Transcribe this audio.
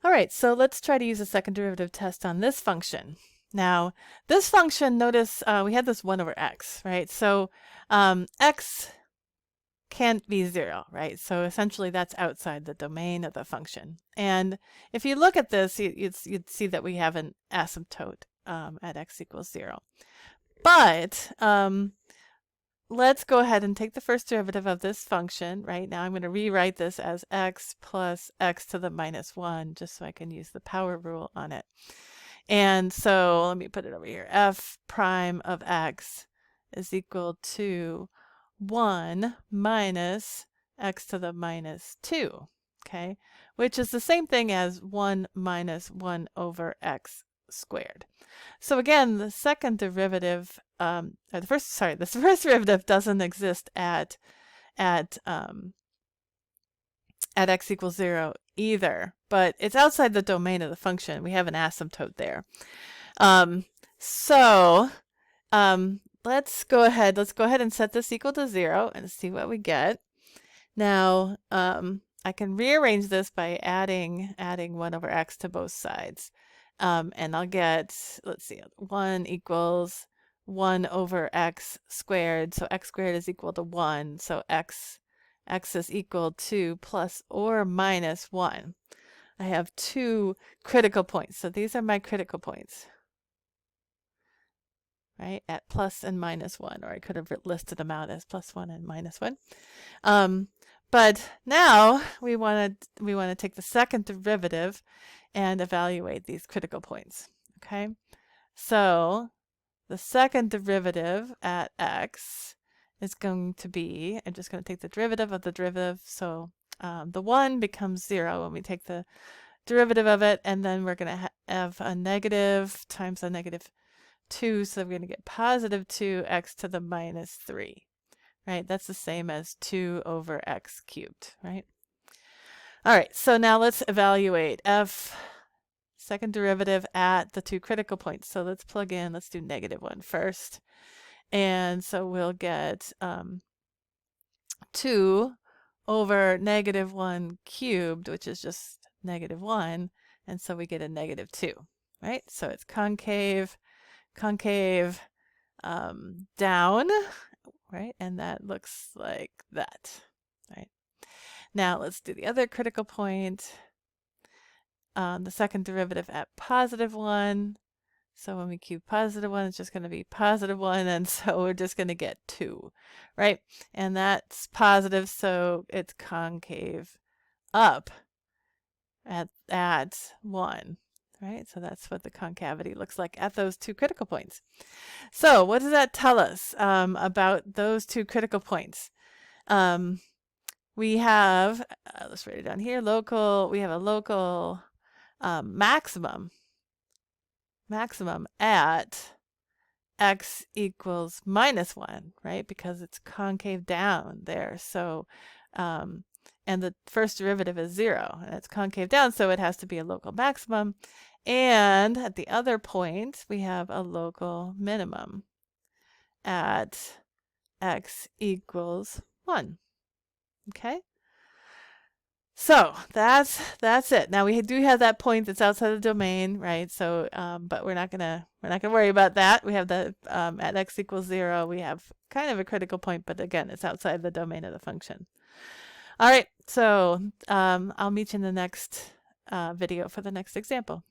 All right, so let's try to use a second derivative test on this function. Now, this function, notice we had this 1 over x, right? So x can't be 0, right? So essentially that's outside the domain of the function. And if you look at this, you'd see that we have an asymptote at x equals 0. But let's go ahead and take the first derivative of this function. Right now I'm going to rewrite this as x plus x to the minus 1, just so I can use the power rule on it. And so let me put it over here. F prime of x is equal to 1 minus x to the minus 2, okay? Which is the same thing as 1 minus 1 over x squared. So again, the second derivative, or the first derivative doesn't exist at x equals 0 either, but it's outside the domain of the function. We have an asymptote there. Let's go ahead and set this equal to 0 and see what we get. Now, I can rearrange this by adding 1 over x to both sides. And I'll get, let's see, 1 equals 1 over x squared. So x squared is equal to 1. So x is equal to plus or minus 1. I have 2 critical points. So these are my critical points, right, at plus and minus 1. Or I could have listed them out as plus 1 and minus 1. But now we want to take the second derivative and evaluate these critical points. Okay, so the second derivative at x is going to be, I'm just going to take the derivative of the derivative, so the 1 becomes 0 when we take the derivative of it, and then we're going to have a negative times a negative 2, so we're going to get positive 2x to the minus 3. Right, that's the same as 2 over x cubed, right? All right, so now let's evaluate f second derivative at the 2 critical points. So let's plug in, let's do negative 1 first. And so we'll get 2 over negative 1 cubed, which is just negative 1. And so we get a negative 2, right? So it's concave, down, right? And that looks like that, right? Now let's do the other critical point. The second derivative at positive 1. So when we cube positive 1, it's just going to be positive 1, and so we're just going to get 2, right? And that's positive, so it's concave up at 1, right? So that's what the concavity looks like at those 2 critical points. So what does that tell us about those 2 critical points? We have, let's write it down here, we have a local maximum at x equals minus 1, right? Because it's concave down there. So, and the first derivative is 0, and it's concave down, so it has to be a local maximum. And at the other point, we have a local minimum at x equals 1. Okay? So that's it. Now we do have that point that's outside the domain, right? So, but we're not gonna worry about that. We have the at x equals 0. We have kind of a critical point, but again, it's outside the domain of the function. All right. So I'll meet you in the next video for the next example.